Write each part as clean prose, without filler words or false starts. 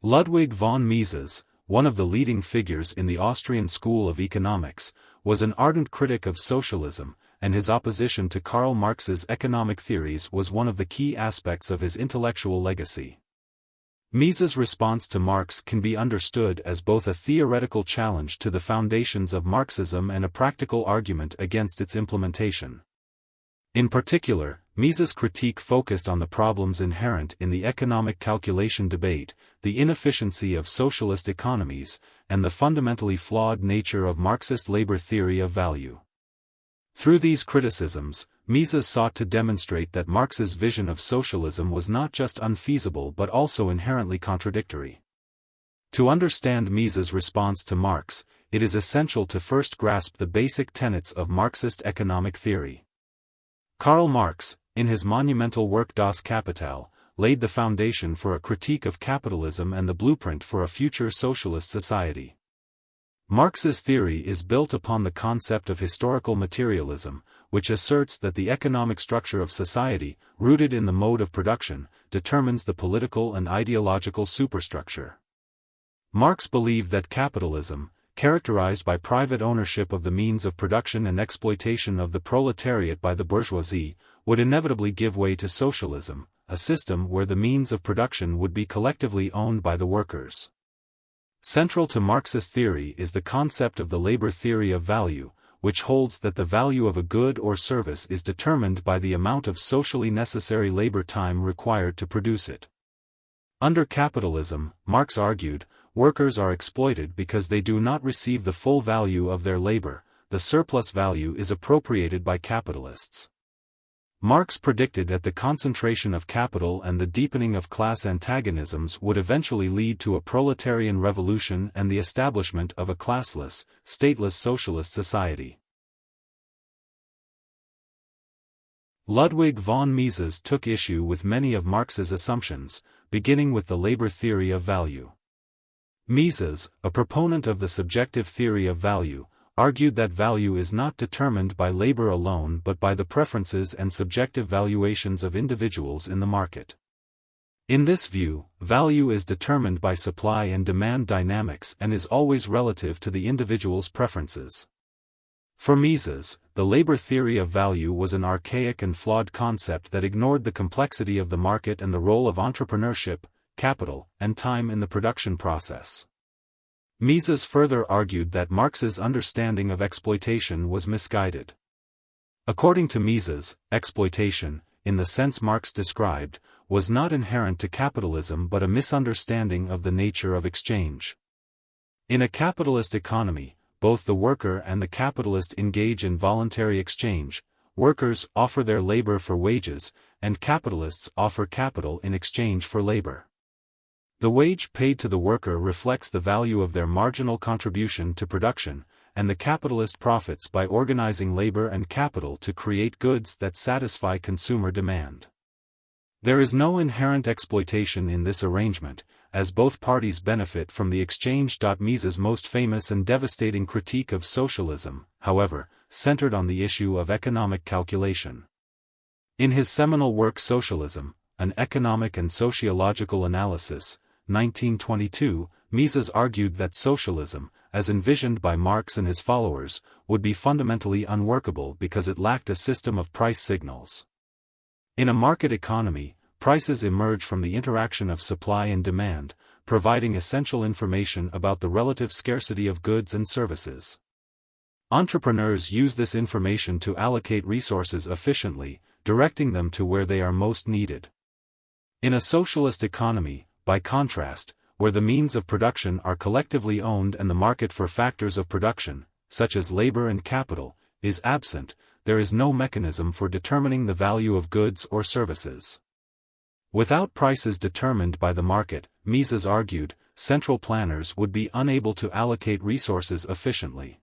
Ludwig von Mises, one of the leading figures in the Austrian school of economics, was an ardent critic of socialism, and his opposition to Karl Marx's economic theories was one of the key aspects of his intellectual legacy. Mises' response to Marx can be understood as both a theoretical challenge to the foundations of Marxism and a practical argument against its implementation. In particular, Mises' critique focused on the problems inherent in the economic calculation debate, the inefficiency of socialist economies, and the fundamentally flawed nature of Marxist labor theory of value. Through these criticisms, Mises sought to demonstrate that Marx's vision of socialism was not just unfeasible but also inherently contradictory. To understand Mises' response to Marx, it is essential to first grasp the basic tenets of Marxist economic theory. Karl Marx, in his monumental work Das Kapital, laid the foundation for a critique of capitalism and the blueprint for a future socialist society. Marx's theory is built upon the concept of historical materialism, which asserts that the economic structure of society, rooted in the mode of production, determines the political and ideological superstructure. Marx believed that capitalism, characterized by private ownership of the means of production and exploitation of the proletariat by the bourgeoisie, would inevitably give way to socialism, a system where the means of production would be collectively owned by the workers. Central to Marxist theory is the concept of the labor theory of value, which holds that the value of a good or service is determined by the amount of socially necessary labor time required to produce it. Under capitalism, Marx argued, workers are exploited because they do not receive the full value of their labor, the surplus value is appropriated by capitalists. Marx predicted that the concentration of capital and the deepening of class antagonisms would eventually lead to a proletarian revolution and the establishment of a classless, stateless socialist society. Ludwig von Mises took issue with many of Marx's assumptions, beginning with the labor theory of value. Mises, a proponent of the subjective theory of value, argued that value is not determined by labor alone but by the preferences and subjective valuations of individuals in the market. In this view, value is determined by supply and demand dynamics and is always relative to the individual's preferences. For Mises, the labor theory of value was an archaic and flawed concept that ignored the complexity of the market and the role of entrepreneurship, capital, and time in the production process. Mises further argued that Marx's understanding of exploitation was misguided. According to Mises, exploitation, in the sense Marx described, was not inherent to capitalism but a misunderstanding of the nature of exchange. In a capitalist economy, both the worker and the capitalist engage in voluntary exchange. Workers offer their labor for wages, and capitalists offer capital in exchange for labor. The wage paid to the worker reflects the value of their marginal contribution to production, and the capitalist profits by organizing labor and capital to create goods that satisfy consumer demand. There is no inherent exploitation in this arrangement, as both parties benefit from the exchange. Mises' most famous and devastating critique of socialism, however, centered on the issue of economic calculation. In his seminal work Socialism, An Economic and Sociological Analysis, 1922, Mises argued that socialism, as envisioned by Marx and his followers, would be fundamentally unworkable because it lacked a system of price signals. In a market economy, prices emerge from the interaction of supply and demand, providing essential information about the relative scarcity of goods and services. Entrepreneurs use this information to allocate resources efficiently, directing them to where they are most needed. In a socialist economy, by contrast, where the means of production are collectively owned and the market for factors of production, such as labor and capital, is absent, there is no mechanism for determining the value of goods or services. Without prices determined by the market, Mises argued, central planners would be unable to allocate resources efficiently.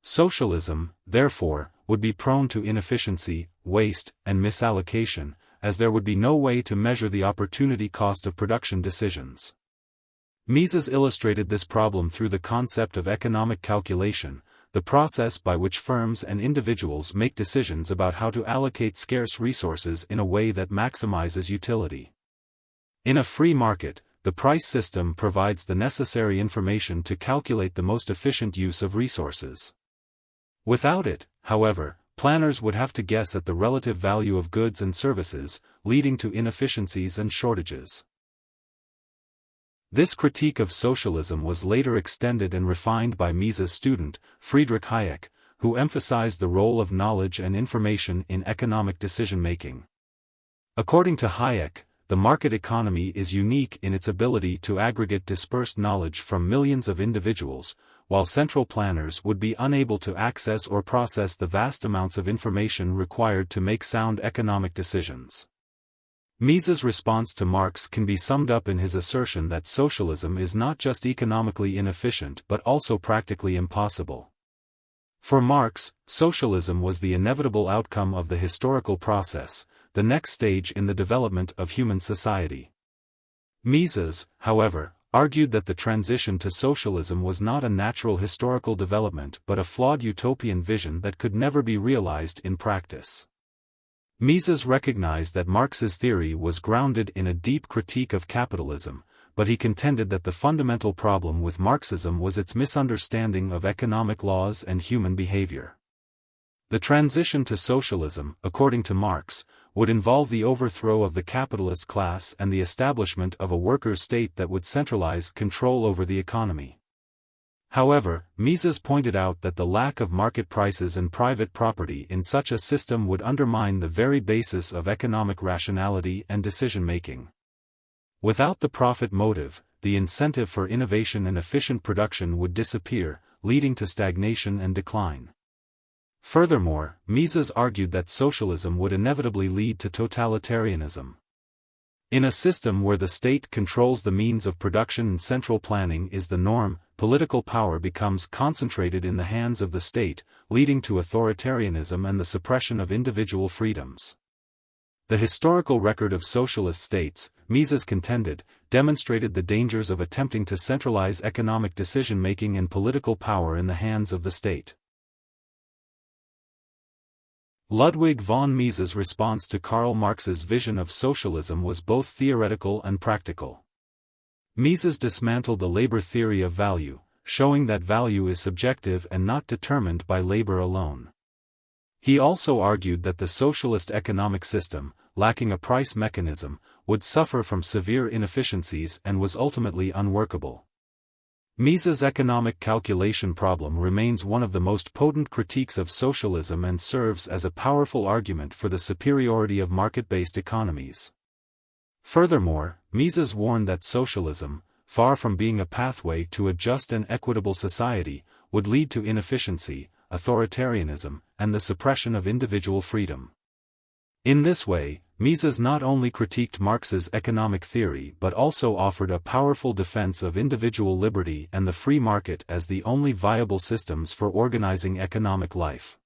Socialism, therefore, would be prone to inefficiency, waste, and misallocation, as there would be no way to measure the opportunity cost of production decisions. Mises illustrated this problem through the concept of economic calculation, the process by which firms and individuals make decisions about how to allocate scarce resources in a way that maximizes utility. In a free market, the price system provides the necessary information to calculate the most efficient use of resources. Without it, however, planners would have to guess at the relative value of goods and services, leading to inefficiencies and shortages. This critique of socialism was later extended and refined by Mises' student, Friedrich Hayek, who emphasized the role of knowledge and information in economic decision-making. According to Hayek, the market economy is unique in its ability to aggregate dispersed knowledge from millions of individuals, while central planners would be unable to access or process the vast amounts of information required to make sound economic decisions. Mises' response to Marx can be summed up in his assertion that socialism is not just economically inefficient but also practically impossible. For Marx, socialism was the inevitable outcome of the historical process, the next stage in the development of human society. Mises, however, argued that the transition to socialism was not a natural historical development but a flawed utopian vision that could never be realized in practice. Mises recognized that Marx's theory was grounded in a deep critique of capitalism, but he contended that the fundamental problem with Marxism was its misunderstanding of economic laws and human behavior. The transition to socialism, according to Marx, would involve the overthrow of the capitalist class and the establishment of a workers' state that would centralize control over the economy. However, Mises pointed out that the lack of market prices and private property in such a system would undermine the very basis of economic rationality and decision-making. Without the profit motive, the incentive for innovation and efficient production would disappear, leading to stagnation and decline. Furthermore, Mises argued that socialism would inevitably lead to totalitarianism. In a system where the state controls the means of production and central planning is the norm, political power becomes concentrated in the hands of the state, leading to authoritarianism and the suppression of individual freedoms. The historical record of socialist states, Mises contended, demonstrated the dangers of attempting to centralize economic decision-making and political power in the hands of the state. Ludwig von Mises' response to Karl Marx's vision of socialism was both theoretical and practical. Mises dismantled the labor theory of value, showing that value is subjective and not determined by labor alone. He also argued that the socialist economic system, lacking a price mechanism, would suffer from severe inefficiencies and was ultimately unworkable. Mises' economic calculation problem remains one of the most potent critiques of socialism and serves as a powerful argument for the superiority of market-based economies. Furthermore, Mises warned that socialism, far from being a pathway to a just and equitable society, would lead to inefficiency, authoritarianism, and the suppression of individual freedom. In this way, Mises not only critiqued Marx's economic theory but also offered a powerful defense of individual liberty and the free market as the only viable systems for organizing economic life.